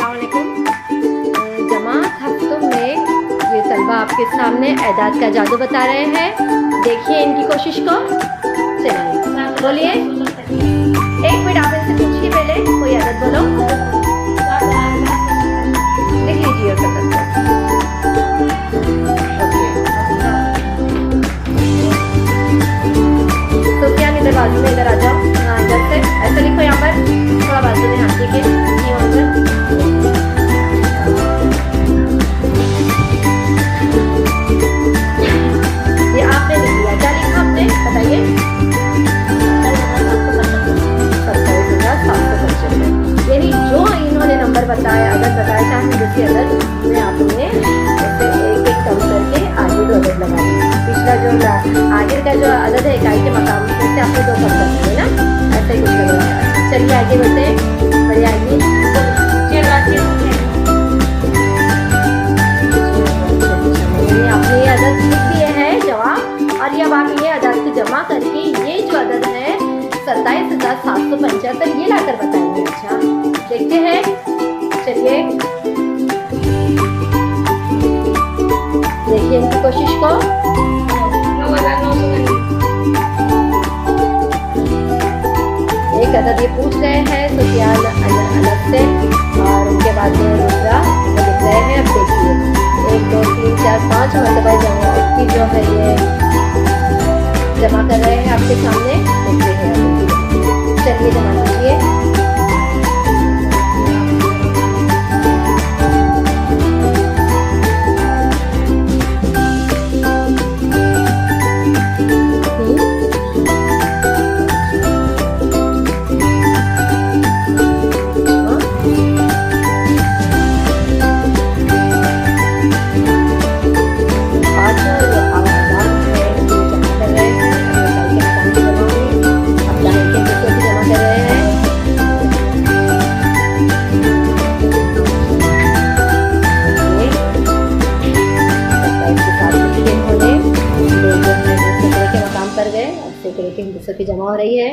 अस्सलामुअलैकुम। जमात हफ्तों में ये तलबा आपके सामने एदाद का जादू बता रहे हैं। देखिए इनकी कोशिश को। चलिए बोलिए। एक मिनट आप इनसे पूछिए पहले कोई अदद बोलो। लिख लीजिए सुफियान इधर बाजू में इधर आ जाओ। हाँ इधर से ऐसा लिखो यहाँ पर थोड़ा बाजू में। हाँ ठीक है ये आपने लिख लिया। क्या लिखा आपने बताइए। 27,775। यही जो इन्होंने नंबर बताया अदद बताया चाहे दूसरी अदद में आपने ऐसे एक एक कम करके आगे दो अदद लगाई। पिछला जो आगे का जो अदद है इकाई के मकाम से आपने दो कम कर दिए ना। ऐसे ही कुछ लग रहा है। चलिए आगे बढ़ते हैं। बढ़िया आगे आपने ये अदद लिख दिए हैं जवाब। और ये अब आप ये अदद को जमा करके ये जो अदद है 27,775 ये लाकर बताएंगे। अच्छा देखते हैं। चलिए देखिए इनकी कोशिश को। एक अदद ये पूछ रहे हैं सुफियान अलग से और उनके बाद में दूसरा वो लिख रहे हैं। अब देखिए 1 2 3 4 5 मरतबा जमा की जो है ये जमा कर रहे हैं आपके सामने। देखते हैं चलिए जमा कीजिए। के हिंदुस्तान की जमा हो रही है।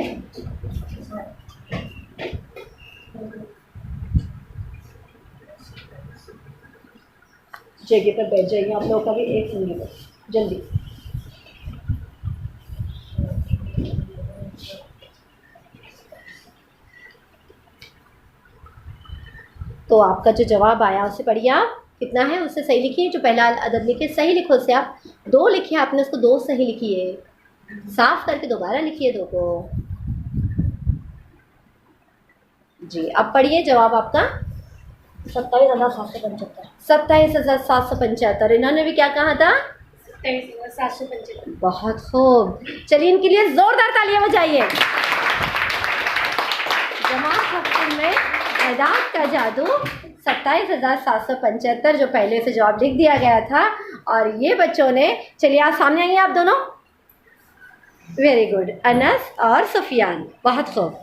जगह पर बैठ जाइए आप लोगों का भी एक मिनट जल्दी। तो आपका जो जवाब आया उसे पढ़िए आप। कितना है उससे सही लिखिए। जो पहला अदद लिखे सही लिखो उससे आप 2 लिखिए। आपने उसको 2 सही लिखिए। साफ करके दोबारा लिखिए 2 को। जी अब पढ़िए जवाब आपका 27,775। 27,775। इन्होंने भी क्या कहा था 27,775। बहुत खूब। चलिए इनके लिए जोरदार तालियां बजाइए। जमात हफ्ते में एदाद का जादू 27,775 जो पहले से जवाब लिख दिया गया था। और ये बच्चों ने चलिए आज सामने आइए आप दोनों। वेरी गुड अनस और सुफियान बहुत खूब।